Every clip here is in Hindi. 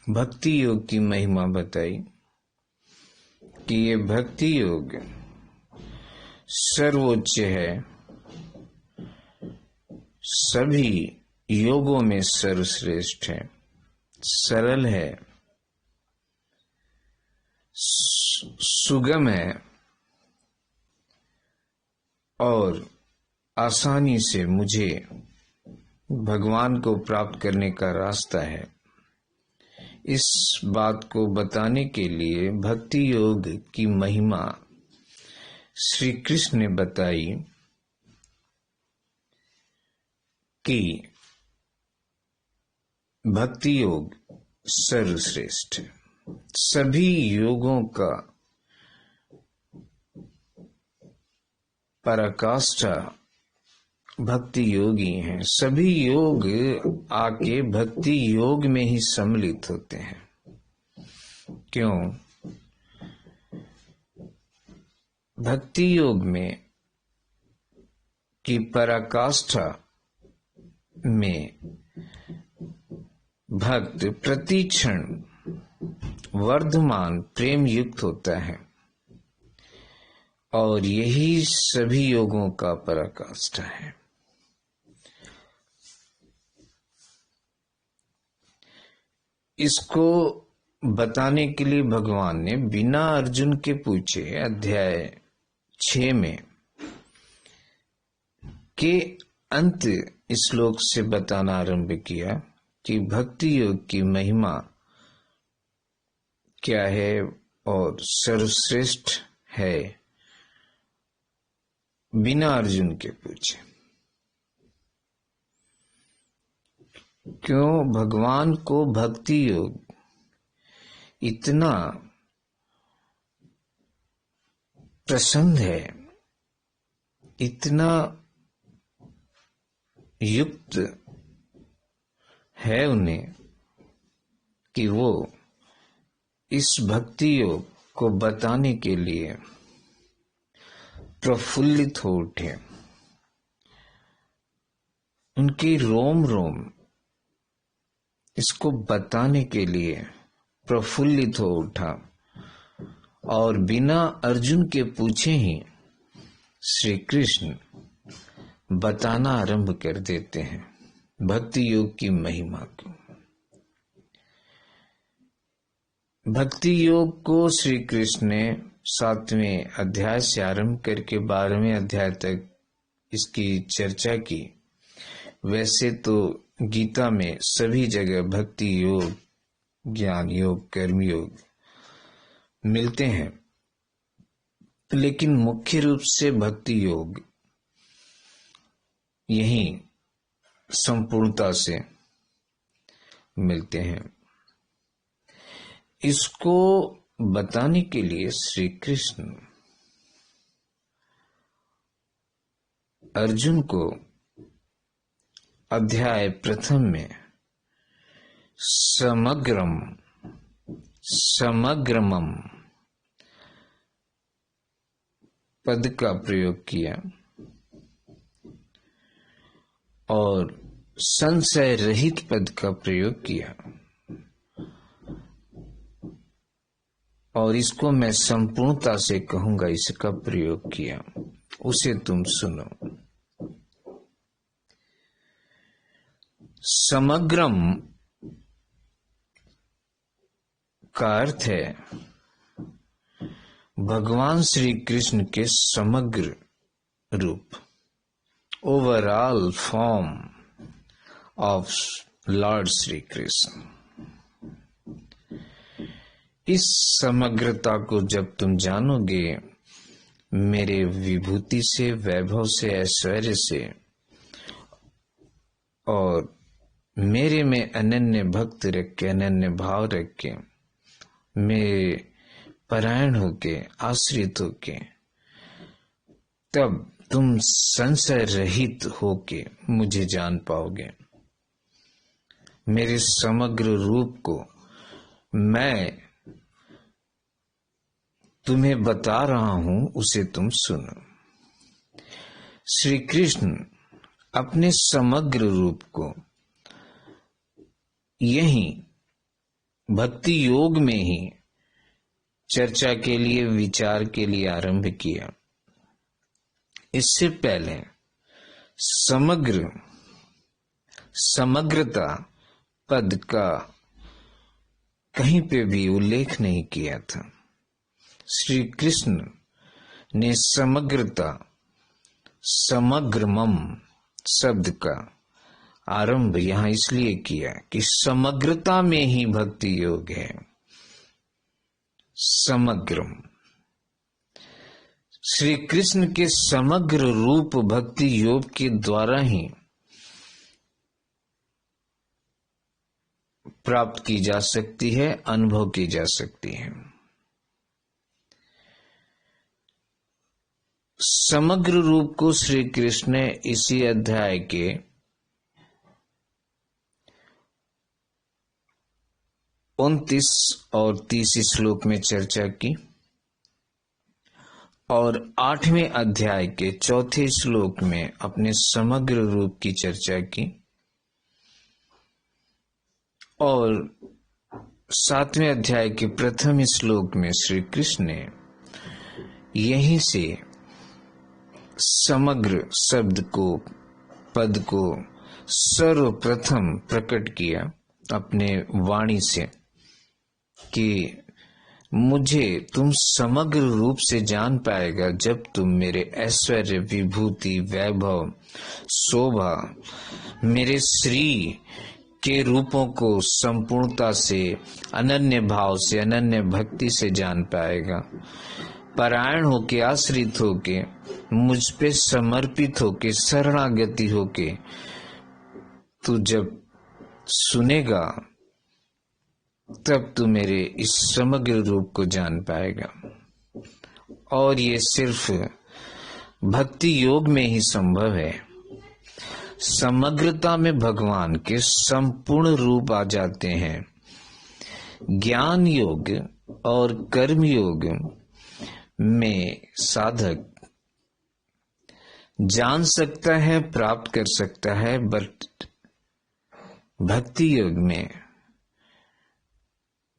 भक्ति योग की महिमा बताई कि ये भक्ति योग सर्वोच्च है, सभी योगों में सर्वश्रेष्ठ है, सरल है, सुगम है और आसानी से मुझे भगवान को प्राप्त करने का रास्ता है। इस बात को बताने के लिए भक्ति योग की महिमा श्री कृष्ण ने बताई कि भक्ति योग सर्वश्रेष्ठ है। सभी योगों का पराकाष्ठा भक्ति योगी हैं। सभी योग आके भक्ति योग में ही सम्मिलित होते हैं। क्यों? भक्ति योग में की पराकाष्ठा में भक्त प्रति क्षण वर्धमान प्रेम युक्त होता है और यही सभी योगों का पराकाष्ठा है। इसको बताने के लिए भगवान ने बिना अर्जुन के पूछे अध्याय 6 में के अंत श्लोक से बताना आरंभ किया कि भक्ति योग की महिमा क्या है और सर्वश्रेष्ठ है, बिना अर्जुन के पूछे। क्यों? भगवान को भक्ति योग इतना पसंद है, इतना युक्त है उन्हें कि वो इस भक्ति योग को बताने के लिए प्रफुल्लित हो उठे। उनकी रोम रोम इसको बताने के लिए प्रफुल्लित हो उठा और बिना अर्जुन के पूछे ही श्री कृष्ण बताना आरंभ कर देते हैं भक्ति योग की महिमा को। भक्ति योग को श्री कृष्ण ने 7वें अध्याय से आरंभ करके 12वें अध्याय तक इसकी चर्चा की। वैसे तो गीता में सभी जगह भक्ति योग, ज्ञान योग, कर्म योग मिलते हैं, लेकिन मुख्य रूप से भक्ति योग यहीं संपूर्णता से मिलते हैं। इसको बताने के लिए श्री कृष्ण अर्जुन को अध्याय 1 में समग्रमम पद का प्रयोग किया और संशय रहित पद का प्रयोग किया और इसको मैं संपूर्णता से कहूंगा, इसका प्रयोग किया। उसे तुम सुनो। समग्रम का अर्थ है भगवान श्री कृष्ण के समग्र रूप, overall form of Lord Shri Krishna. इस समग्रता को जब तुम जानोगे, मेरे विभूति से, वैभव से, ऐश्वर्य से और मेरे में अनन्य भक्त रख के, अनन्य भाव रख के, मेरे परायण होके, आश्रित होके, तब तुम संशय रहित होके मुझे जान पाओगे। मेरे समग्र रूप को मैं तुम्हें बता रहा हूं, उसे तुम सुनो। श्री कृष्ण अपने समग्र रूप को यहीं भक्ति योग में ही चर्चा के लिए, विचार के लिए आरंभ किया। इससे पहले समग्रता पद का कहीं पे भी उल्लेख नहीं किया था। श्री कृष्ण ने समग्रता, समग्रमम शब्द का आरंभ यहां इसलिए किया कि समग्रता में ही भक्ति योग है। समग्रम, श्री कृष्ण के समग्र रूप भक्ति योग के द्वारा ही प्राप्त की जा सकती है, अनुभव की जा सकती है। समग्र रूप को श्री कृष्ण ने इसी अध्याय के 29 और 30 श्लोक में चर्चा की और 8वें अध्याय के 4थे श्लोक में अपने समग्र रूप की चर्चा की और 7वें अध्याय के 1 श्लोक में श्री कृष्ण ने यहीं से समग्र शब्द को, पद को सर्वप्रथम प्रकट किया अपने वाणी से कि मुझे तुम समग्र रूप से जान पाएगा जब तुम मेरे ऐश्वर्य, विभूति, वैभव, शोभा, मेरे श्री के रूपों को संपूर्णता से, अनन्य भाव से, अनन्य भक्ति से जान पाएगा। परायण होके, आश्रित होके, मुझ पे समर्पित होके, शरणागति होके तू जब सुनेगा तब तू मेरे इस समग्र रूप को जान पाएगा। और ये सिर्फ भक्ति योग में ही संभव है। समग्रता में भगवान के संपूर्ण रूप आ जाते हैं। ज्ञान योग और कर्म योग में साधक जान सकता है, प्राप्त कर सकता है, बट भक्ति योग में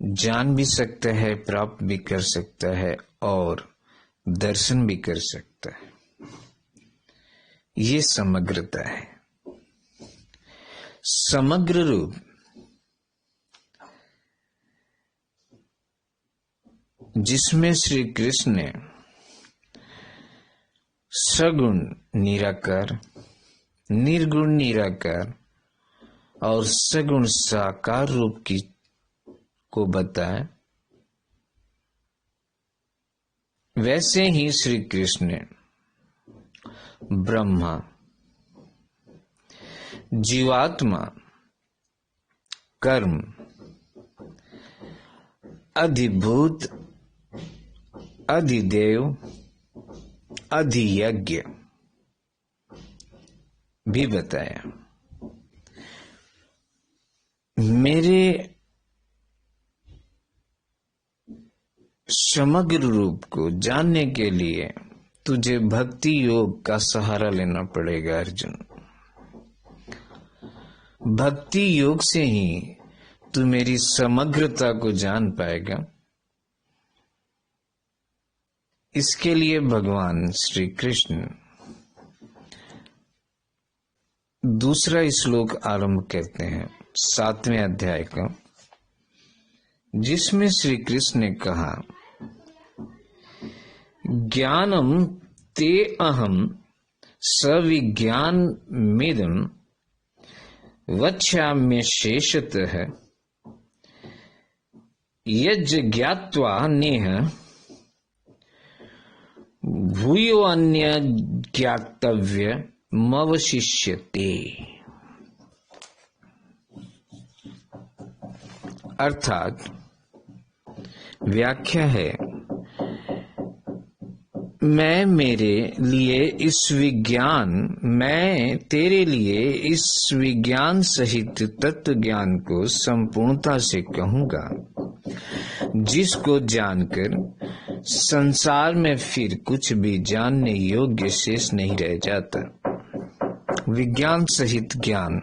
जान भी सकता है, प्राप्त भी कर सकता है और दर्शन भी कर सकता है। ये समग्रता है। समग्र रूप जिसमें श्री कृष्ण ने सगुण निराकार, निर्गुण निराकार और सगुण साकार रूप की को बताया, वैसे ही श्री कृष्ण ने ब्रह्मा, जीवात्मा, कर्म, अधिभूत, अधिदेव, अधियज्ञ भी बताया। मेरे समग्र रूप को जानने के लिए तुझे भक्ति योग का सहारा लेना पड़ेगा अर्जुन। भक्ति योग से ही तू मेरी समग्रता को जान पाएगा। इसके लिए भगवान श्री कृष्ण दूसरा श्लोक आरंभ करते हैं 7वें अध्याय का, जिसमें श्री कृष्ण ने कहा, ज्ञानम ते अहम सविज्ञान मिदम वक्ष्याम्य शेषतः यज्ञ ज्ञात्वा नेह भूयो अन्य ज्ञातव्य मवशिष्यते। अर्थात व्याख्या है, मैं तेरे लिए इस विज्ञान सहित तत्व ज्ञान को संपूर्णता से कहूंगा, जिसको जानकर संसार में फिर कुछ भी जानने योग्य शेष नहीं रह जाता। विज्ञान सहित ज्ञान,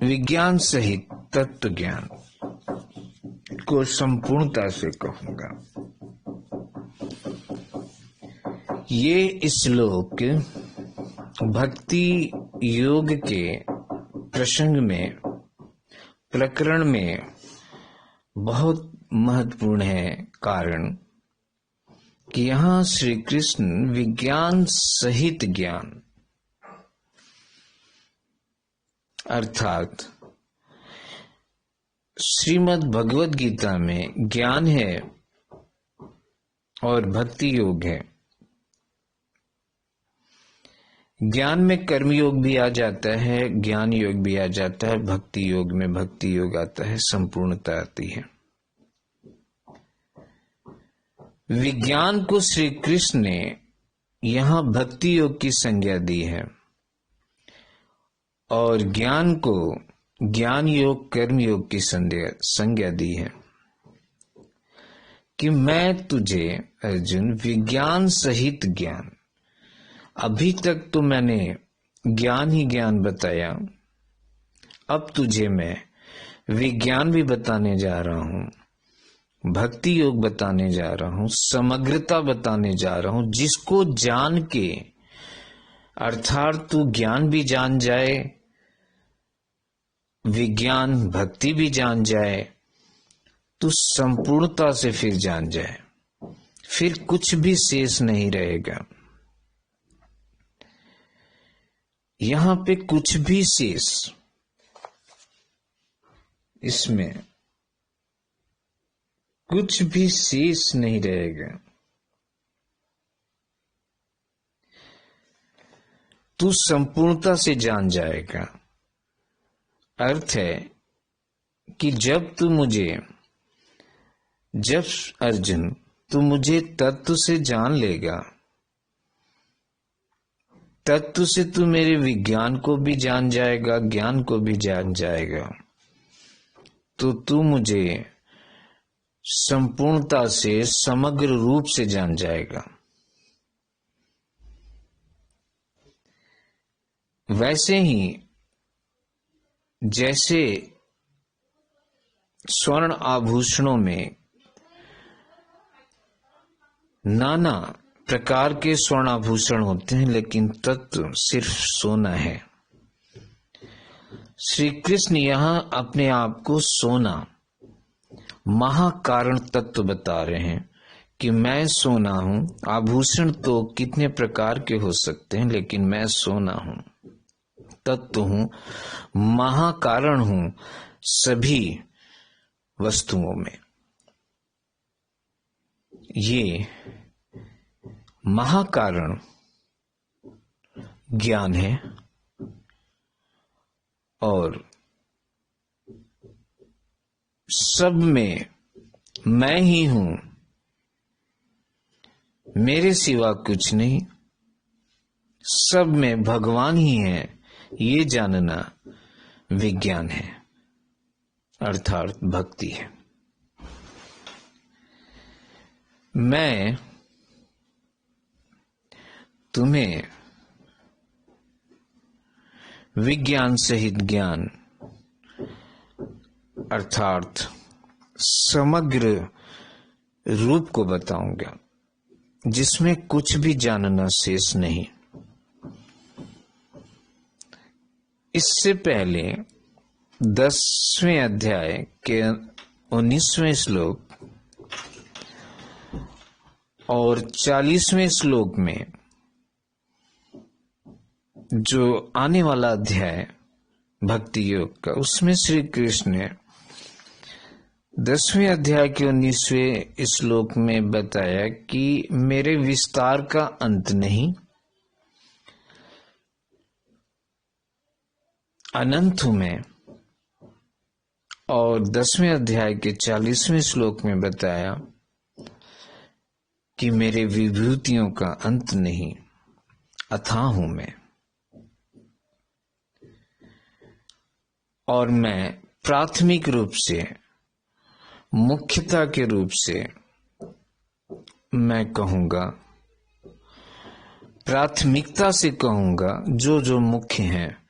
विज्ञान सहित तत्व ज्ञान को संपूर्णता से कहूंगा। ये श्लोक भक्ति योग के प्रसंग में, प्रकरण में बहुत महत्वपूर्ण है, कारण कि यहाँ श्री कृष्ण विज्ञान सहित ज्ञान अर्थात श्रीमद् भगवद गीता में ज्ञान है और भक्ति योग है। ज्ञान में कर्म योग भी आ जाता है, ज्ञान योग भी आ जाता है, भक्ति योग में भक्ति योग आता है, संपूर्णता आती है। विज्ञान को श्री कृष्ण ने यहाँ भक्ति योग की संज्ञा दी है और ज्ञान को ज्ञान योग कर्म योग की संज्ञा दी है कि मैं तुझे अर्जुन विज्ञान सहित ज्ञान, अभी तक तो मैंने ज्ञान ही ज्ञान बताया, अब तुझे मैं विज्ञान भी बताने जा रहा हूं, भक्ति योग बताने जा रहा हूं, समग्रता बताने जा रहा हूं, जिसको जान के अर्थात तू ज्ञान भी जान जाए, विज्ञान भक्ति भी जान जाए, तो संपूर्णता से फिर जान जाए, फिर कुछ भी शेष नहीं रहेगा। यहां पे कुछ भी शेष, इसमें कुछ भी शेष नहीं रहेगा। तू संपूर्णता से जान जाएगा। अर्थ है कि जब अर्जुन तू मुझे तत्व से जान लेगा, तत्व से तू मेरे विज्ञान को भी जान जाएगा, ज्ञान को भी जान जाएगा, तो तू मुझे संपूर्णता से समग्र रूप से जान जाएगा। वैसे ही जैसे स्वर्ण आभूषणों में नाना प्रकार के स्वर्ण आभूषण होते हैं, लेकिन तत्व सिर्फ सोना है। श्री कृष्ण यहां अपने आप को सोना, महाकारण तत्व बता रहे हैं कि मैं सोना हूं। आभूषण तो कितने प्रकार के हो सकते हैं, लेकिन मैं सोना हूं, तत्व हूं, महाकारण हूं सभी वस्तुओं में। ये महाकारण ज्ञान है और सब में मैं ही हूं, मेरे सिवा कुछ नहीं, सब में भगवान ही है, ये जानना विज्ञान है अर्थात भक्ति है। मैं तुम्हें विज्ञान सहित ज्ञान अर्थात समग्र रूप को बताऊंगा, जिसमें कुछ भी जानना शेष नहीं। इससे पहले 10वें अध्याय के 19वें श्लोक और 40वें श्लोक में, जो आने वाला अध्याय भक्ति योग का, उसमें श्री कृष्ण ने 10वें अध्याय के 19वें श्लोक में बताया कि मेरे विस्तार का अंत नहीं, अनंत हूं मैं। और 10वें अध्याय के 40वें श्लोक में बताया कि मेरे विभूतियों का अंत नहीं, अथाह हूं मैं। और मैं प्राथमिक रूप से, मुख्यता के रूप से मैं कहूंगा, प्राथमिकता से कहूंगा, जो जो मुख्य हैं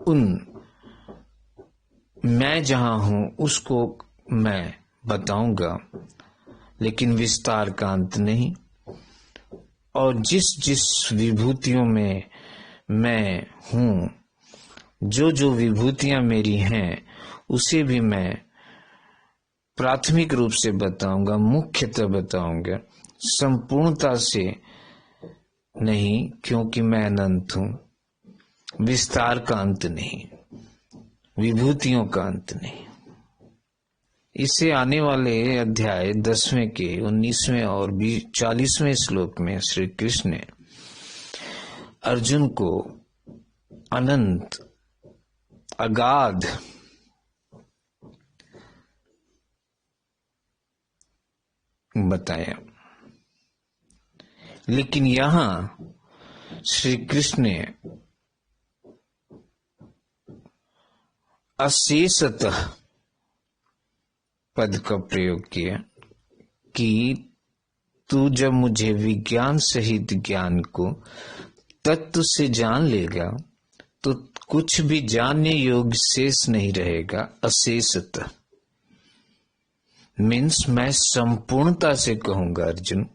उन मैं जहां हूं उसको मैं बताऊंगा, लेकिन विस्तार का अंत नहीं। और जिस जिस विभूतियों में मैं हूं, जो जो विभूतियां मेरी हैं, उसे भी मैं प्राथमिक रूप से बताऊंगा, मुख्यतः बताऊंगा, संपूर्णता से नहीं, क्योंकि मैं अनंत हूं। विस्तार का अंत नहीं, विभूतियों का अंत नहीं। इससे आने वाले अध्याय 10वें के 19वें और 40वें श्लोक में श्री कृष्ण ने अर्जुन को अनंत, अगाध, बताया। लेकिन यहां श्री कृष्ण ने अशेषतः पद का प्रयोग किया कि तू जब मुझे विज्ञान सहित ज्ञान को तत्व से जान लेगा तो कुछ भी जानने योग्य शेष नहीं रहेगा। अशेषतः मीन्स मैं संपूर्णता से कहूंगा अर्जुन,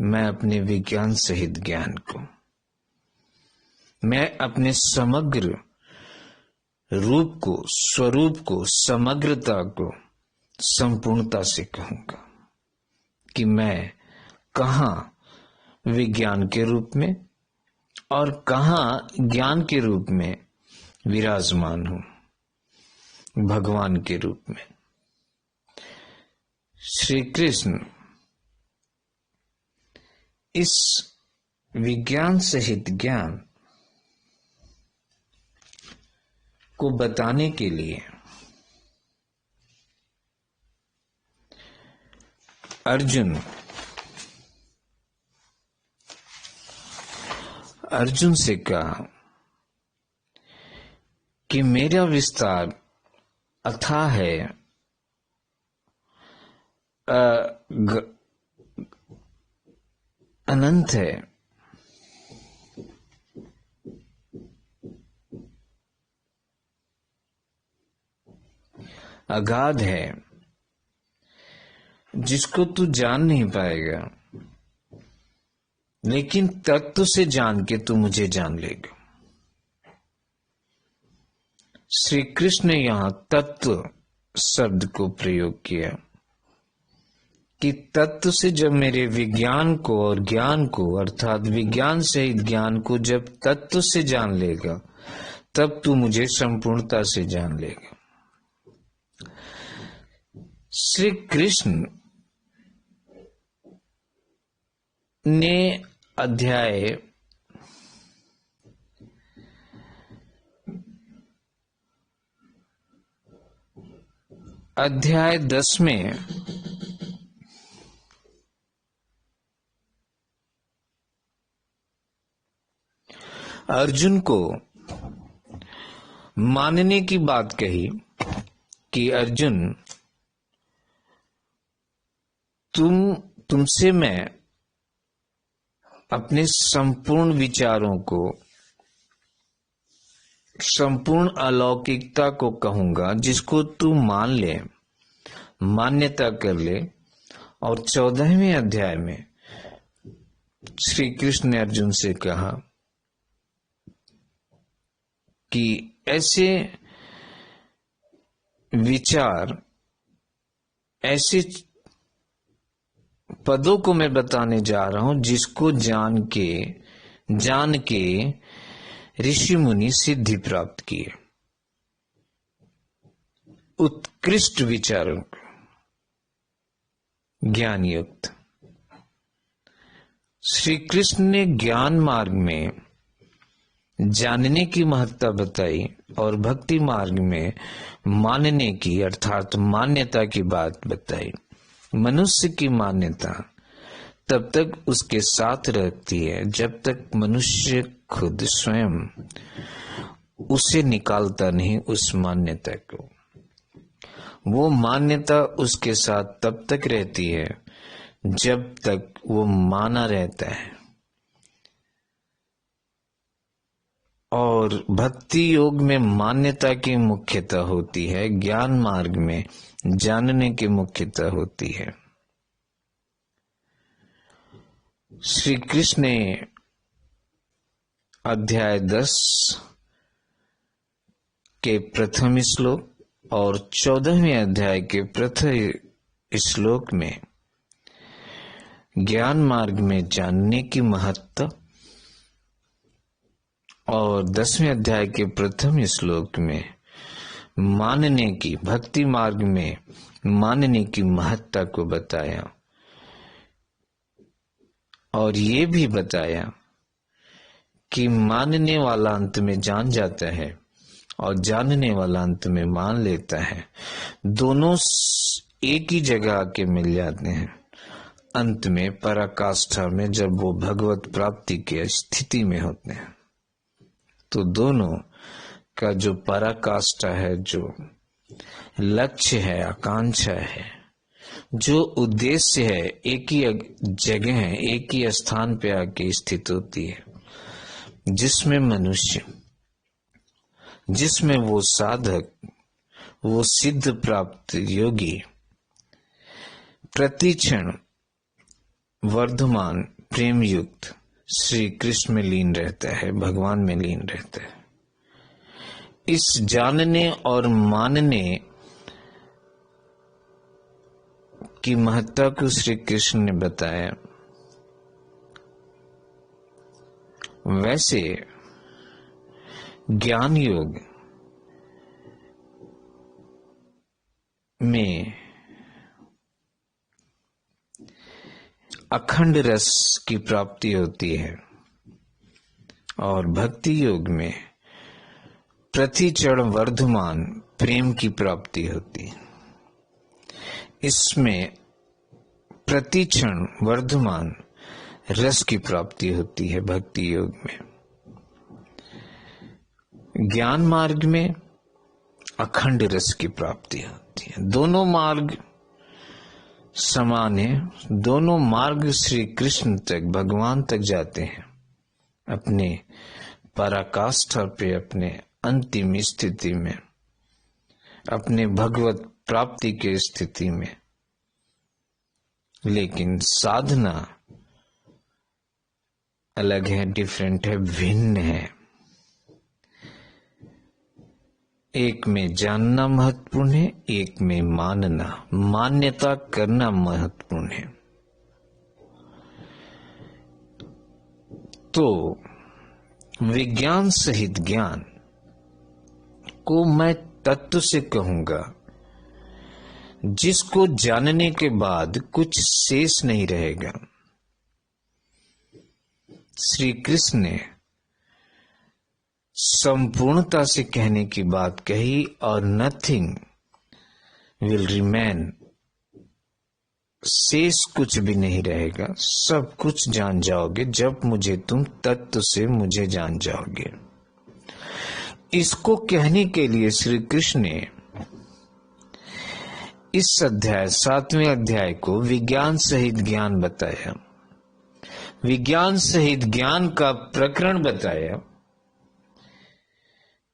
मैं अपने विज्ञान सहित ज्ञान को, मैं अपने समग्र रूप को, स्वरूप को, समग्रता को संपूर्णता से कहूंगा कि मैं कहां विज्ञान के रूप में और कहां ज्ञान के रूप में विराजमान हूं, भगवान के रूप में। श्री कृष्ण इस विज्ञान सहित ज्ञान को बताने के लिए अर्जुन से कहा कि मेरा विस्तार अथाह है, अनंत है, अगाध है, जिसको तू जान नहीं पाएगा, लेकिन तत्व से जान के तू मुझे जान लेगा। श्री कृष्ण ने यहां तत्व शब्द को प्रयोग किया कि तत्व से जब मेरे विज्ञान को और ज्ञान को, अर्थात विज्ञान सहित ज्ञान को जब तत्व से जान लेगा, तब तू मुझे संपूर्णता से जान लेगा। श्री कृष्ण ने अध्याय 10 में अर्जुन को मानने की बात कही कि अर्जुन, तुमसे मैं अपने संपूर्ण विचारों को, संपूर्ण अलौकिकता को कहूंगा, जिसको तू मान ले, मान्यता कर ले। और 14वें अध्याय में श्री कृष्ण ने अर्जुन से कहा कि ऐसे विचार, ऐसे पदों को मैं बताने जा रहा हूं जिसको जान के ऋषि मुनि सिद्धि प्राप्त किए, उत्कृष्ट विचारों को, ज्ञान युक्त। श्री कृष्ण ने ज्ञान मार्ग में जानने की महत्ता बताई और भक्ति मार्ग में मानने की, अर्थात मान्यता की बात बताई। मनुष्य की मान्यता तब तक उसके साथ रहती है जब तक मनुष्य खुद स्वयं उसे निकालता नहीं, उस मान्यता को। वो मान्यता उसके साथ तब तक रहती है जब तक वो माना रहता है। और भक्ति योग में मान्यता की मुख्यता होती है, ज्ञान मार्ग में जानने की मुख्यता होती है। श्री कृष्ण ने अध्याय 10 के प्रथम श्लोक और 14वें अध्याय के प्रथम श्लोक में ज्ञान मार्ग में जानने की महत्ता और 10वें अध्याय के प्रथम श्लोक में मानने की, भक्ति मार्ग में मानने की महत्ता को बताया और ये भी बताया कि मानने वाला अंत में जान जाता है और जानने वाला अंत में मान लेता है। दोनों एक ही जगह आके मिल जाते हैं अंत में, पराकाष्ठा में, जब वो भगवत प्राप्ति की स्थिति में होते हैं। तो दोनों का जो पराकाष्ठा है, जो लक्ष्य है, आकांक्षा है, जो उद्देश्य है, एक ही जगह है, एक ही स्थान पे आके स्थित होती है, जिसमें मनुष्य, जिसमें वो साधक, वो सिद्ध प्राप्त योगी प्रतिक्षण वर्धमान प्रेम युक्त श्री कृष्ण में लीन रहता है, भगवान में लीन रहता है। इस जानने और मानने की महत्ता को श्री कृष्ण ने बताया। वैसे ज्ञान योग में अखंड रस की प्राप्ति होती है और भक्ति योग में प्रतिक्षण वर्धमान प्रेम की प्राप्ति होती है। इसमें प्रतिक्षण वर्धमान रस की प्राप्ति होती है भक्ति योग में। ज्ञान मार्ग में अखंड रस की प्राप्ति होती है। दोनों मार्ग समान है, दोनों मार्ग श्री कृष्ण तक, भगवान तक जाते हैं, अपने पराकाष्ठा पे, अपने अंतिम स्थिति में, अपने भगवत प्राप्ति के स्थिति में। लेकिन साधना अलग है, डिफरेंट है, भिन्न है। एक में जानना महत्वपूर्ण है, एक में मानना, मान्यता करना महत्वपूर्ण है। तो विज्ञान सहित ज्ञान को मैं तत्व से कहूंगा, जिसको जानने के बाद कुछ शेष नहीं रहेगा। श्री कृष्ण ने संपूर्णता से कहने की बात कही और नथिंग विल रिमेन, शेष कुछ भी नहीं रहेगा, सब कुछ जान जाओगे जब मुझे तुम तत्व से मुझे जान जाओगे। इसको कहने के लिए श्री कृष्ण ने इस अध्याय 7वें अध्याय को विज्ञान सहित ज्ञान बताया, विज्ञान सहित ज्ञान का प्रकरण बताया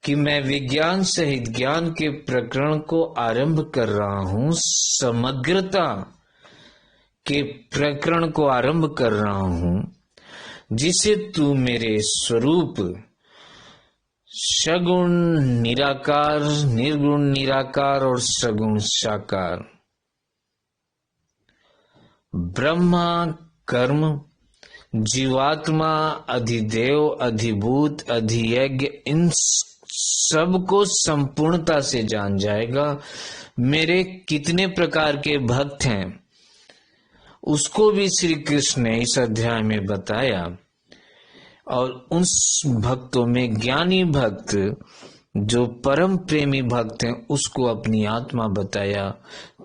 कि मैं विज्ञान सहित ज्ञान के प्रकरण को आरंभ कर रहा हूं, समग्रता के प्रकरण को आरंभ कर रहा हूं, जिसे तू मेरे स्वरूप सगुण निराकार, निर्गुण निराकार और सगुण साकार, ब्रह्मा, कर्म, जीवात्मा, अधिदेव, अधिभूत, अधियज्ञ, इन सबको संपूर्णता से जान जाएगा। मेरे कितने प्रकार के भक्त हैं उसको भी श्री कृष्ण ने इस अध्याय में बताया, और उस भक्तों में ज्ञानी भक्त जो परम प्रेमी भक्त हैं उसको अपनी आत्मा बताया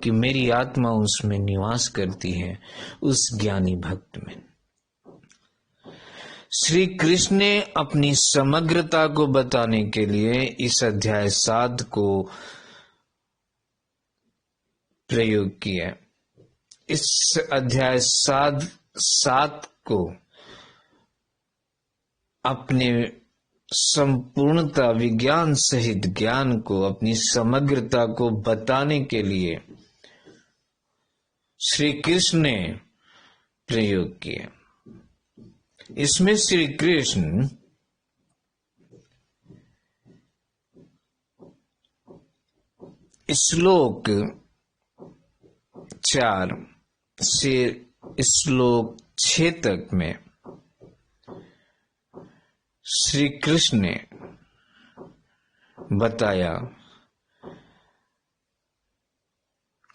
कि मेरी आत्मा उसमें निवास करती है, उस ज्ञानी भक्त में। श्री कृष्ण ने अपनी समग्रता को बताने के लिए इस अध्याय 7 को प्रयोग किया। इस अध्याय 7 को अपने संपूर्णता विज्ञान सहित ज्ञान को, अपनी समग्रता को बताने के लिए श्री कृष्ण ने प्रयोग किया। इसमें श्री कृष्ण श्लोक 4 से श्लोक 6 तक में श्री कृष्ण ने बताया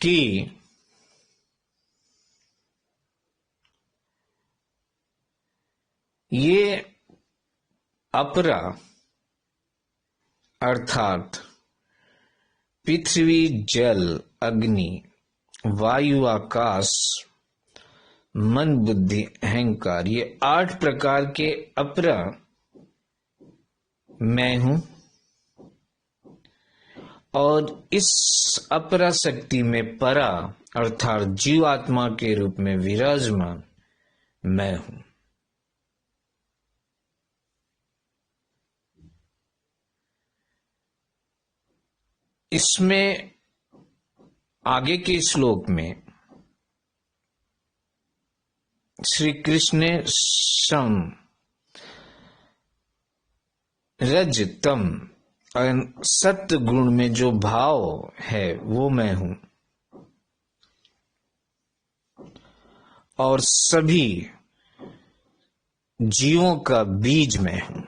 कि ये अपरा अर्थात पृथ्वी, जल, अग्नि, वायु, आकाश, मन, बुद्धि, अहंकार, ये 8 प्रकार के अपरा मैं हूं, और इस अपरा शक्ति में परा अर्थात जीवात्मा के रूप में विराजमान मैं हूं। इसमें आगे के श्लोक में श्री कृष्ण ने सम, रज, तम और सत्य गुण में जो भाव है वो मैं हूं, और सभी जीवों का बीज मैं हूं।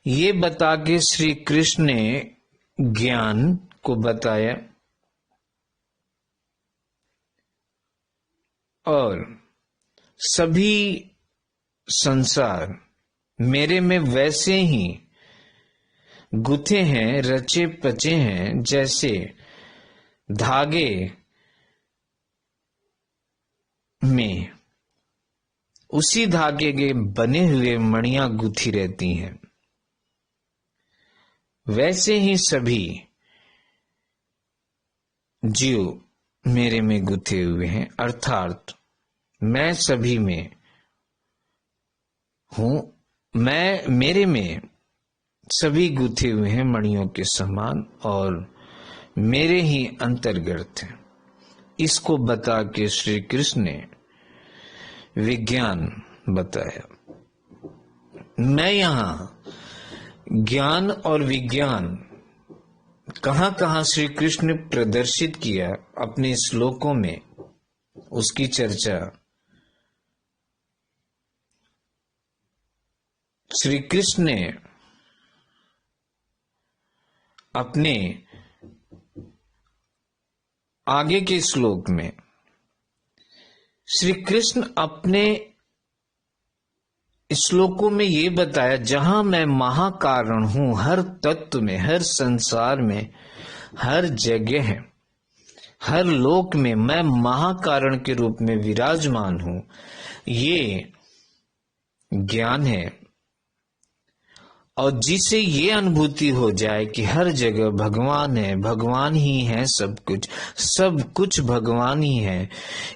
ये बता के श्री कृष्ण ने ज्ञान को बताया और सभी संसार मेरे में वैसे ही गुथे हैं, रचे पचे हैं, जैसे धागे में उसी धागे के बने हुए मणियां गुथी रहती हैं, वैसे ही सभी जीव मेरे में गुथे हुए हैं, अर्थात मैं सभी में हूं, मैं मेरे में सभी गुथे हुए हैं मणियों के समान और मेरे ही अंतर्गत हैं। इसको बता के श्री कृष्ण ने विज्ञान बताया। मैं यहां ज्ञान और विज्ञान कहां श्री कृष्ण ने प्रदर्शित किया अपने श्लोकों में, उसकी चर्चा श्री कृष्ण ने अपने आगे के श्लोक में, श्री कृष्ण अपने श्लोकों में ये बताया, जहां मैं महाकारण हूं, हर तत्व में, हर संसार में, हर जगह, हर लोक में मैं महाकारण के रूप में विराजमान हूं, ये ज्ञान है। और जिसे ये अनुभूति हो जाए कि हर जगह भगवान है, भगवान ही है, सब कुछ भगवान ही है,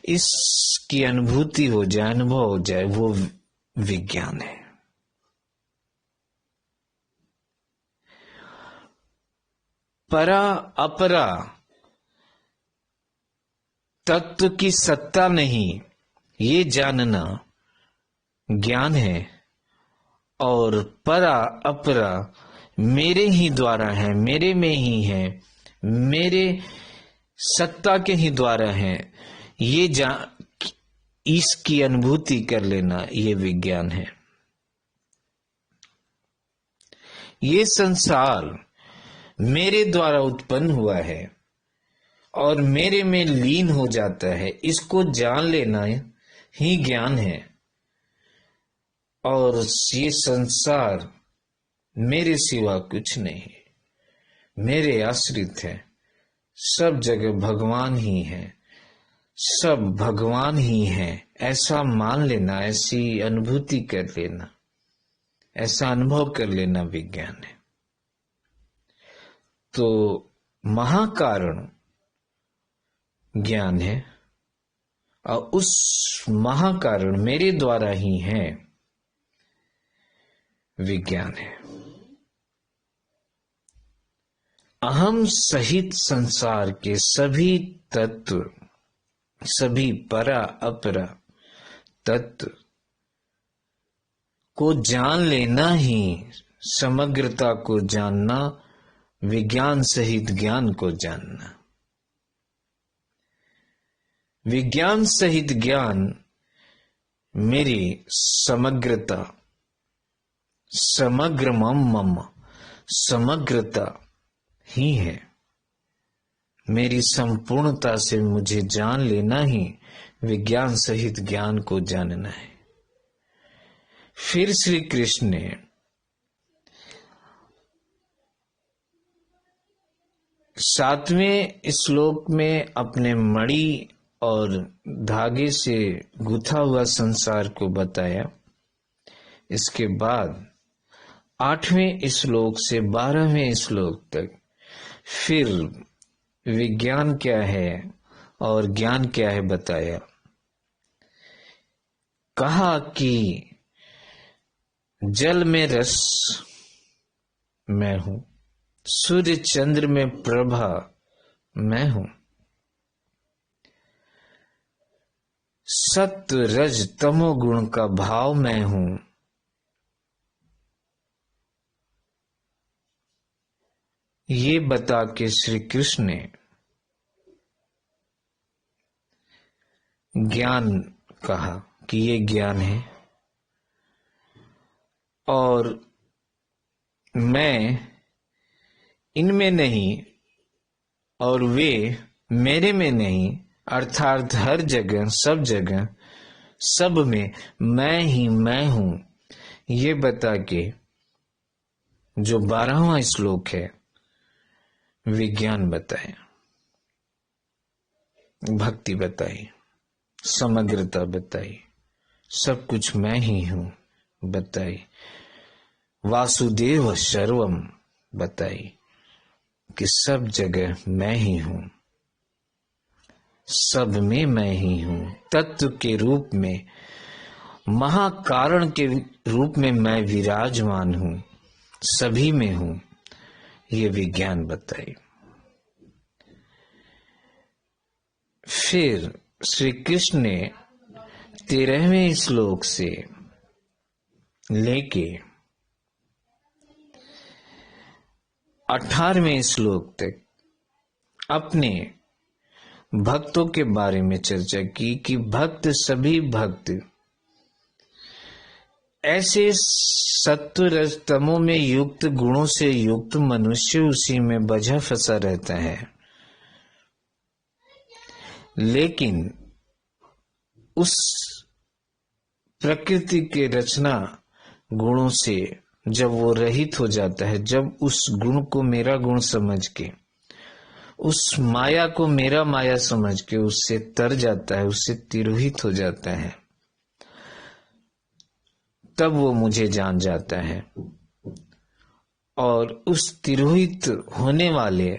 इसकी अनुभूति हो जाए, अनुभव हो जाए, वो विज्ञान है। परा अपरा तत्व की सत्ता नहीं, ये जानना ज्ञान है। और परा अपरा मेरे ही द्वारा है, मेरे में ही है, मेरे सत्ता के ही द्वारा है, ये इसकी अनुभूति कर लेना, ये विज्ञान है। ये संसार मेरे द्वारा उत्पन्न हुआ है और मेरे में लीन हो जाता है, इसको जान लेना ही ज्ञान है। और ये संसार मेरे सिवा कुछ नहीं, मेरे आश्रित है, सब जगह भगवान ही है, सब भगवान ही है, ऐसा मान लेना, ऐसी अनुभूति कर लेना, ऐसा अनुभव कर लेना विज्ञान है। तो महाकारण ज्ञान है और उस महाकारण मेरे द्वारा ही है, विज्ञान है। अहम सहित संसार के सभी तत्व, सभी परा अपरा तत्व को जान लेना ही समग्रता को जानना, विज्ञान सहित ज्ञान को जानना। विज्ञान सहित ज्ञान मेरी समग्रता, समग्र मम समग्रता ही है। मेरी संपूर्णता से मुझे जान लेना ही विज्ञान सहित ज्ञान को जानना है। फिर श्री कृष्ण ने सातवें श्लोक में अपने मणि और धागे से गुथा हुआ संसार को बताया। इसके बाद 8वें श्लोक से 12वें श्लोक तक फिर विज्ञान क्या है और ज्ञान क्या है बताया। कहा कि जल में रस मैं हूं, सूर्य चंद्र में प्रभा मैं हूं, सत्व रज तमो गुण का भाव मैं हूं, ये बता के श्री कृष्ण ने ज्ञान कहा कि ये ज्ञान है और मैं इनमें नहीं और वे मेरे में नहीं, अर्थात हर जगह सब में मैं ही मैं हूं, ये बता के जो 12वां श्लोक है विज्ञान बताया, भक्ति बताई, समग्रता बताई, सब कुछ मैं ही हूं बताई, वासुदेव सर्वम बताई कि सब जगह मैं ही हूं, सब में मैं ही हूं, तत्व के रूप में, महाकारण के रूप में मैं विराजमान हूं, सभी में हूं, ये विज्ञान बताई। फिर श्री कृष्ण ने 13वें श्लोक से लेके 18वें श्लोक तक अपने भक्तों के बारे में चर्चा की कि भक्त, सभी भक्त ऐसे सत्व रज तमो में युक्त गुणों से युक्त मनुष्य उसी में बझा फंसा रहता है, लेकिन उस प्रकृति के रचना गुणों से जब वो रहित हो जाता है, जब उस गुण को मेरा गुण समझ के, उस माया को मेरा माया समझ के उससे तर जाता है, उससे तिरोहित हो जाता है, तब वो मुझे जान जाता है। और उस तिरोहित होने वाले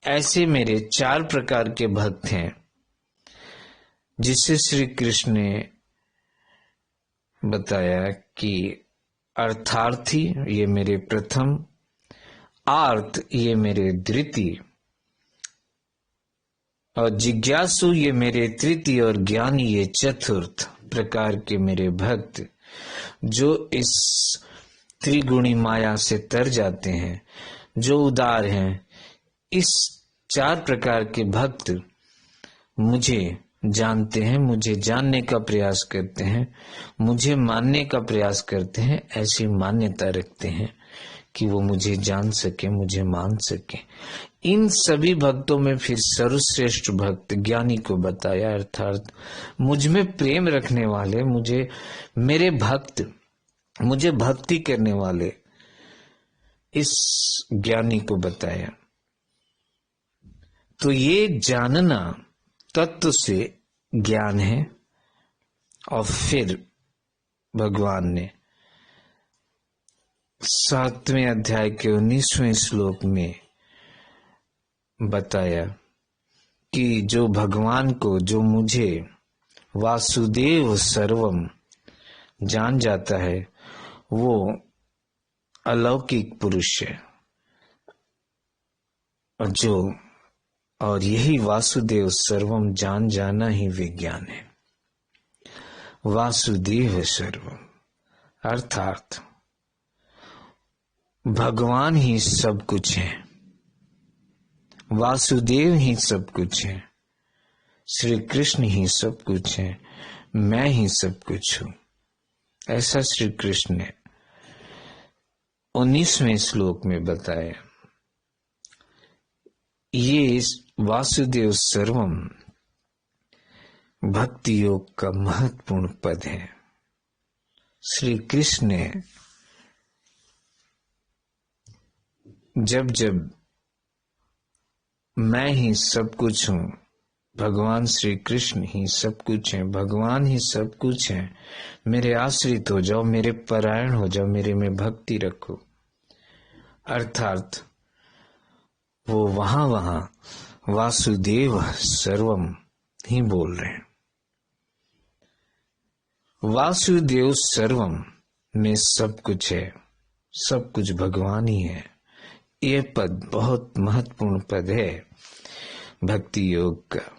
ऐसे मेरे 4 प्रकार के भक्त हैं, जिसे श्री कृष्ण ने बताया कि अर्थार्थी ये मेरे प्रथम, आर्त ये मेरे द्वितीय, और जिज्ञासु ये मेरे तृतीय, और ज्ञानी ये चतुर्थ प्रकार के मेरे भक्त, जो इस त्रिगुणी माया से तर जाते हैं, जो उदार हैं। इस 4 प्रकार के भक्त मुझे जानते हैं, मुझे जानने का प्रयास करते हैं, मुझे मानने का प्रयास करते हैं, ऐसी मान्यता रखते हैं कि वो मुझे जान सके, मुझे मान सके। इन सभी भक्तों में फिर सर्वश्रेष्ठ भक्त ज्ञानी को बताया, अर्थात मुझ में प्रेम रखने वाले, मुझे मेरे भक्त, मुझे भक्ति करने वाले, इस ज्ञानी को बताया। तो ये जानना तत्व से ज्ञान है। और फिर भगवान ने 7वें अध्याय के 19वें श्लोक में बताया कि जो भगवान को, जो मुझे वासुदेव सर्वम जान जाता है, वो अलौकिक पुरुष है, और यही वासुदेव सर्वम जान जाना ही विज्ञान है। वासुदेव सर्वम अर्थात भगवान ही सब कुछ है, वासुदेव ही सब कुछ है, श्री कृष्ण ही सब कुछ है, मैं ही सब कुछ हूं। ऐसा श्री कृष्ण ने 19वें श्लोक में बताया। ये वासुदेव सर्वम भक्ति योग का महत्वपूर्ण पद है। श्री कृष्ण ने जब जब मैं ही सब कुछ हूं, भगवान श्री कृष्ण ही सब कुछ है, भगवान ही सब कुछ है, मेरे आश्रित हो जाओ, मेरे परायण हो जाओ, मेरे में भक्ति रखो, अर्थात वो वहां वासुदेव सर्वम ही बोल रहे हैं। वासुदेव सर्वम में सब कुछ है, सब कुछ भगवान ही है। ये पद बहुत महत्वपूर्ण पद है भक्ति योग का।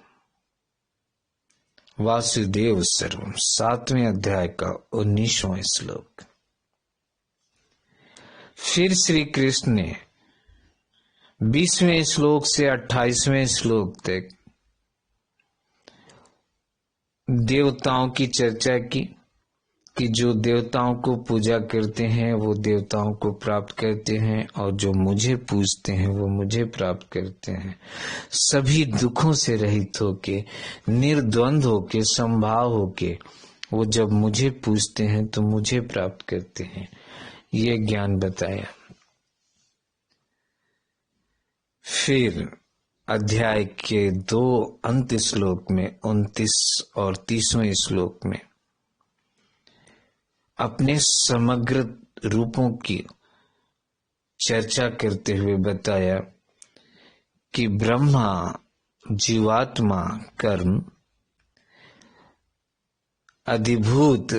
वासुदेव सर्वम 7वें अध्याय का 19वां श्लोक। फिर श्री कृष्ण ने 20वें श्लोक से 28वें श्लोक तक देवताओं की चर्चा की कि जो देवताओं को पूजा करते हैं वो देवताओं को प्राप्त करते हैं, और जो मुझे पूजते हैं वो मुझे प्राप्त करते हैं। सभी दुखों से रहित होके, निर्द्वंद होके, संभाव होके वो जब मुझे पूजते हैं तो मुझे प्राप्त करते हैं। ये ज्ञान बताया। फिर अध्याय के 2 अंत श्लोक में 29 और 30वें श्लोक में अपने समग्र रूपों की चर्चा करते हुए बताया कि ब्रह्मा, जीवात्मा, कर्म, अधिभूत,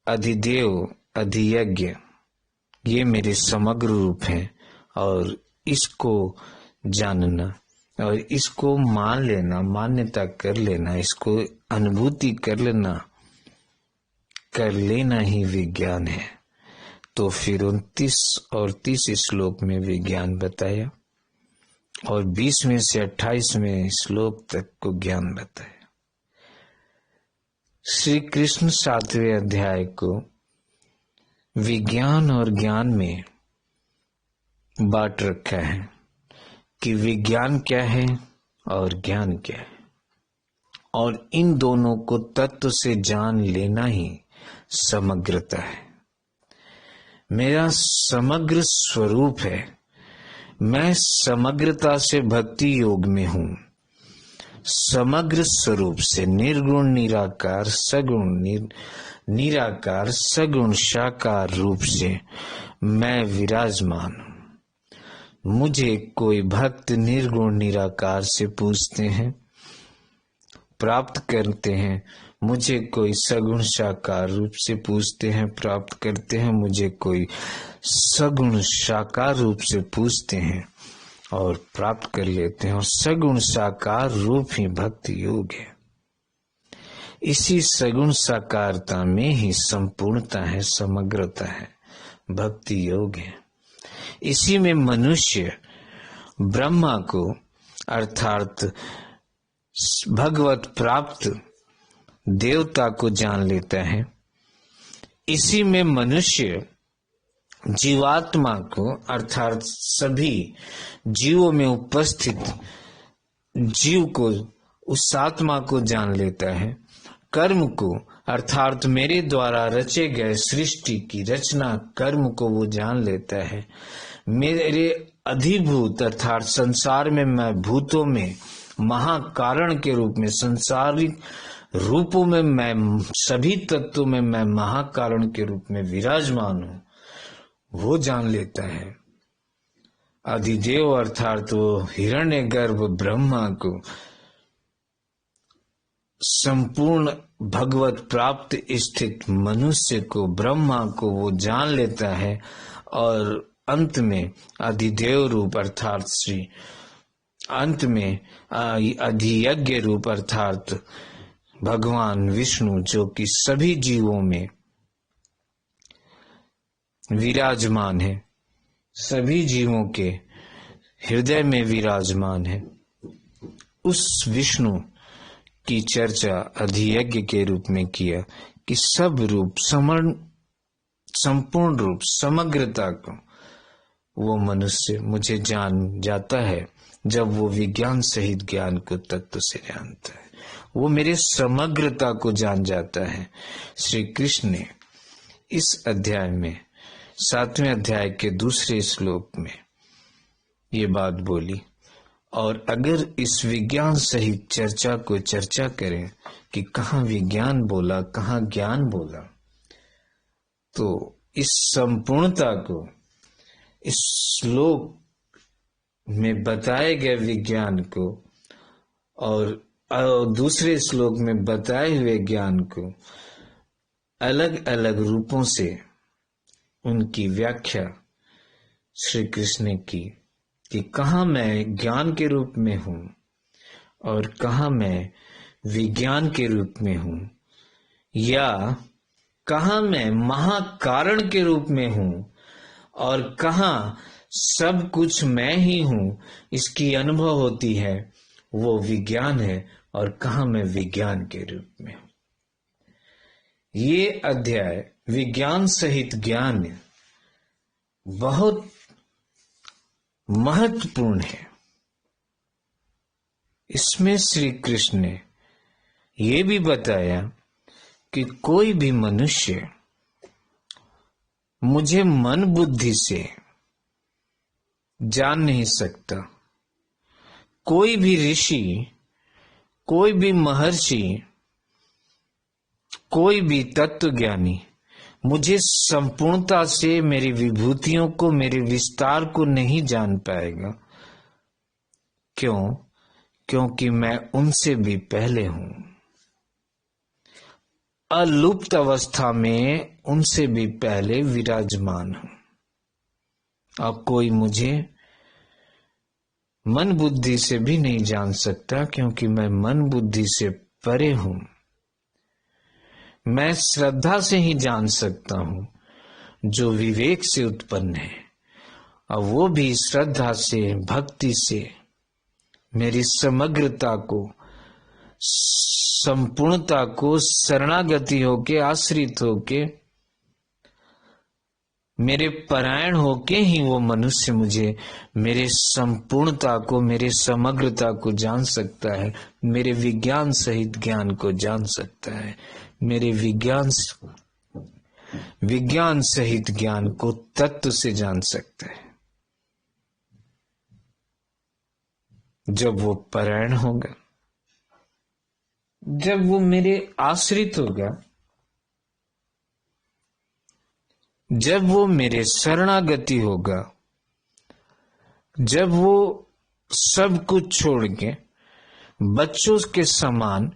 अधिदेव, अधियज्ञ, ये मेरे समग्र रूप हैं, और इसको जानना और इसको मान लेना, मान्यता कर लेना, इसको अनुभूति कर लेना ही विज्ञान है। तो फिर 29 और 30 श्लोक में विज्ञान बताया, और 20वें से 28वें श्लोक तक को ज्ञान बताया। श्री कृष्ण 7वें अध्याय को विज्ञान और ज्ञान में बांट रखा है कि विज्ञान क्या है और ज्ञान क्या है, और इन दोनों को तत्व से जान लेना ही समग्रता है। मेरा समग्र स्वरूप है, मैं समग्रता से भक्ति योग में हूं। समग्र स्वरूप से निर्गुण निराकार सगुण निराकार सगुण साकार रूप से मैं विराजमान हूं। मुझे कोई भक्त निर्गुण निराकार से पूछते हैं, प्राप्त करते हैं, मुझे कोई सगुण साकार रूप से पूछते हैं, प्राप्त करते हैं, मुझे कोई सगुण साकार रूप से पूछते हैं और प्राप्त कर लेते हैं, और सगुण साकार रूप ही भक्ति योग है। इसी सगुण साकारता में ही संपूर्णता है, समग्रता है, भक्ति योग है। इसी में मनुष्य ब्रह्मा को अर्थात भगवत प्राप्त देवता को जान लेता है। इसी में मनुष्य जीवात्मा को अर्थात सभी जीवों में उपस्थित जीव को, उस आत्मा को जान लेता है। कर्म को अर्थात मेरे द्वारा रचे गए सृष्टि की रचना कर्म को वो जान लेता है। मेरे अधिभूत अर्थात संसार में मैं भूतों में महाकारण के रूप में, संसारिक रूपों में मैं, सभी तत्वों में मैं महाकारण के रूप में विराजमान हूं, वो जान लेता है। अधिदेव अर्थात वो हिरण्यगर्भ ब्रह्मा को, संपूर्ण भगवत प्राप्त स्थित मनुष्य को, ब्रह्मा को वो जान लेता है, और अंत में अधिदेव रूप अर्थात श्री अंत में अधियज्ञ रूप अर्थात भगवान विष्णु जो कि सभी जीवों में विराजमान है, सभी जीवों के हृदय में विराजमान है, उस विष्णु की चर्चा अधियज्ञ के रूप में किया कि सब रूप संपूर्ण रूप समग्रता को वो मनुष्य मुझे जान जाता है जब वो विज्ञान सहित ज्ञान को तत्व से जानता है, वो मेरे समग्रता को जान जाता है। श्री कृष्ण ने इस अध्याय में 7वें अध्याय के दूसरे श्लोक में ये बात बोली। और अगर इस विज्ञान सहित चर्चा को चर्चा करें कि कहाँ विज्ञान बोला कहाँ ज्ञान बोला, तो इस संपूर्णता को इस श्लोक में बताए गए विज्ञान को और दूसरे श्लोक में बताए हुए ज्ञान को अलग अलग रूपों से उनकी व्याख्या श्री कृष्ण ने की कि कहाँ मैं ज्ञान के रूप में हूँ और कहाँ मैं विज्ञान के रूप में हूँ, या कहाँ मैं महाकारण के रूप में हूँ और कहाँ सब कुछ मैं ही हूँ इसकी अनुभव होती है, वो विज्ञान है, और कहाँ मैं विज्ञान के रूप में हूँ। ये अध्याय विज्ञान सहित ज्ञान बहुत महत्वपूर्ण है। इसमें श्री कृष्ण ने ये भी बताया कि कोई भी मनुष्य मुझे मन बुद्धि से जान नहीं सकता, कोई भी ऋषि, कोई भी महर्षि, कोई भी तत्वज्ञानी मुझे संपूर्णता से मेरी विभूतियों को, मेरे विस्तार को नहीं जान पाएगा। क्यों? क्योंकि मैं उनसे भी पहले हूं, अलुप्त अवस्था में उनसे भी पहले विराजमान हूं। अब कोई मुझे मन बुद्धि से भी नहीं जान सकता, क्योंकि मैं मन बुद्धि से परे हूं। मैं श्रद्धा से ही जान सकता हूं, जो विवेक से उत्पन्न है, और वो भी श्रद्धा से, भक्ति से मेरी समग्रता को, संपूर्णता को शरणागति होके, आश्रित होके, मेरे परायण होके ही वो मनुष्य मुझे, मेरे संपूर्णता को, मेरे समग्रता को जान सकता है, मेरे विज्ञान सहित ज्ञान को जान सकता है, मेरे विज्ञान सहित ज्ञान को तत्व से जान सकता है। जब वो परायण होगा, जब वो मेरे आश्रित होगा, जब वो मेरे शरणागति होगा, जब वो सब कुछ छोड़ के बच्चों के समान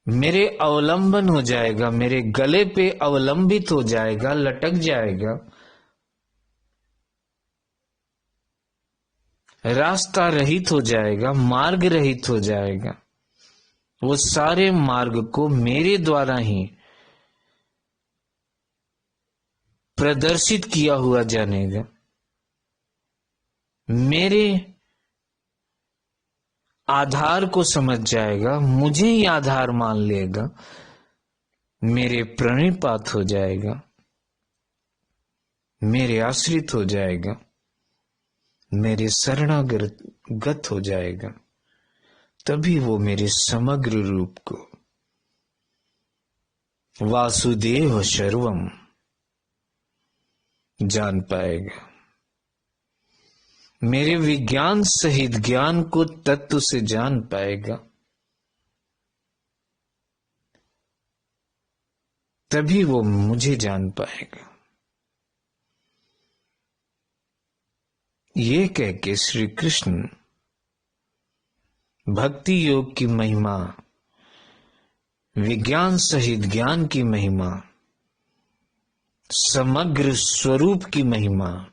मेरे अवलंबन हो जाएगा, मेरे गले पे अवलंबित हो जाएगा, लटक जाएगा, रास्ता रहित हो जाएगा, मार्ग रहित हो जाएगा, वो सारे मार्ग को मेरे द्वारा ही प्रदर्शित किया हुआ जानेगा, मेरे आधार को समझ जाएगा, मुझे ही आधार मान लेगा, मेरे प्रणिपात हो जाएगा, मेरे आश्रित हो जाएगा, मेरे शरणागत हो जाएगा, तभी वो मेरे समग्र रूप को, वासुदेव सर्वम, जान पाएगा। मेरे विज्ञान सहित ज्ञान को तत्व से जान पाएगा, तभी वो मुझे जान पाएगा। ये कह के श्री कृष्ण भक्ति योग की महिमा, विज्ञान सहित ज्ञान की महिमा समग्र स्वरूप की महिमा,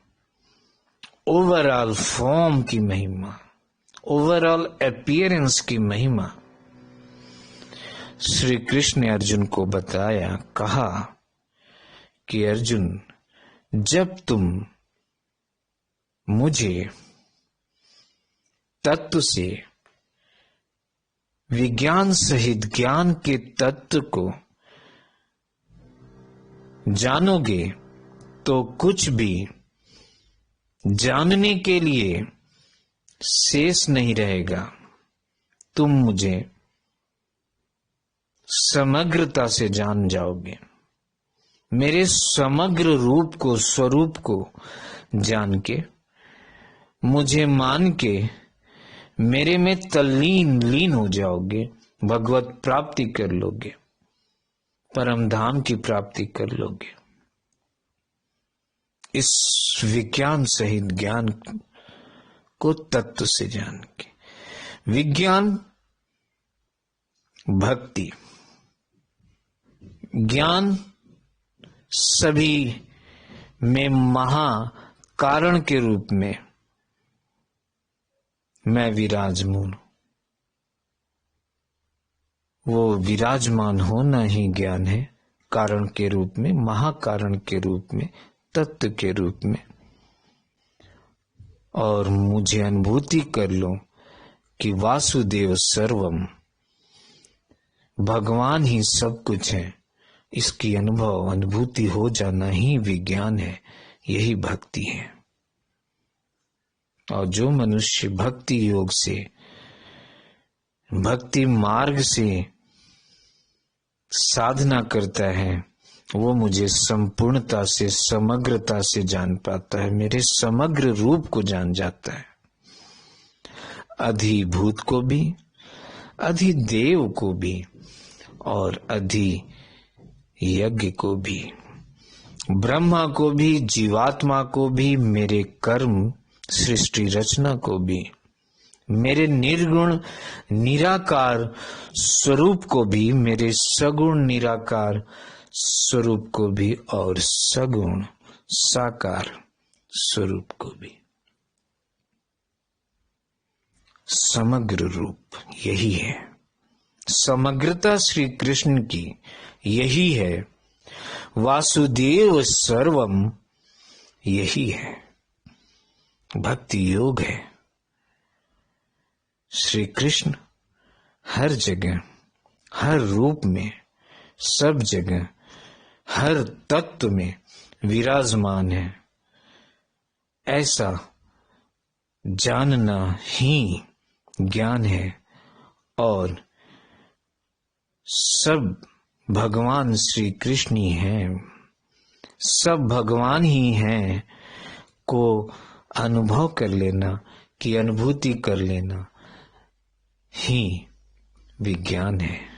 ओवरऑल फॉर्म की महिमा, ओवरऑल अपीयरेंस की महिमा श्री कृष्ण ने अर्जुन को बताया। कहा कि अर्जुन, जब तुम मुझे तत्व से, विज्ञान सहित ज्ञान के तत्व को जानोगे तो कुछ भी जानने के लिए शेष नहीं रहेगा। तुम मुझे समग्रता से जान जाओगे। मेरे समग्र रूप को, स्वरूप को जान के, मुझे मान के मेरे में तल्लीन लीन हो जाओगे। भगवत प्राप्ति कर लोगे, परम धाम की प्राप्ति कर लोगे। इस विज्ञान सहित ज्ञान को तत्व से जान के, विज्ञान भक्ति, ज्ञान सभी में महा कारण के रूप में मैं विराजमान, वो विराजमान होना ही ज्ञान है। कारण के रूप में, महाकारण के रूप में, तत्व के रूप में। और मुझे अनुभूति कर लो कि वासुदेव सर्वम, भगवान ही सब कुछ है। इसकी अनुभूति हो जाना ही विज्ञान है, यही भक्ति है। और जो मनुष्य भक्ति योग से, भक्ति मार्ग से साधना करता है, वो मुझे संपूर्णता से, समग्रता से जान पाता है। मेरे समग्र रूप को जान जाता है। अधिभूत को भी, अधिदेव को भी और अधियज्ञ को भी, ब्रह्मा को भी, जीवात्मा को भी, मेरे कर्म, सृष्टि रचना को भी, मेरे निर्गुण निराकार स्वरूप को भी, मेरे सगुण निराकार स्वरूप को भी और सगुण साकार स्वरूप को भी। समग्र रूप यही है। समग्रता श्री कृष्ण की यही है। वासुदेव सर्वम यही है। भक्ति योग है। श्री कृष्ण हर जगह, हर रूप में, सब जगह, हर तत्व में विराजमान है। ऐसा जानना ही ज्ञान है। और सब भगवान श्री कृष्ण ही हैं, सब भगवान ही हैं को अनुभव कर लेना, की अनुभूति कर लेना ही विज्ञान है।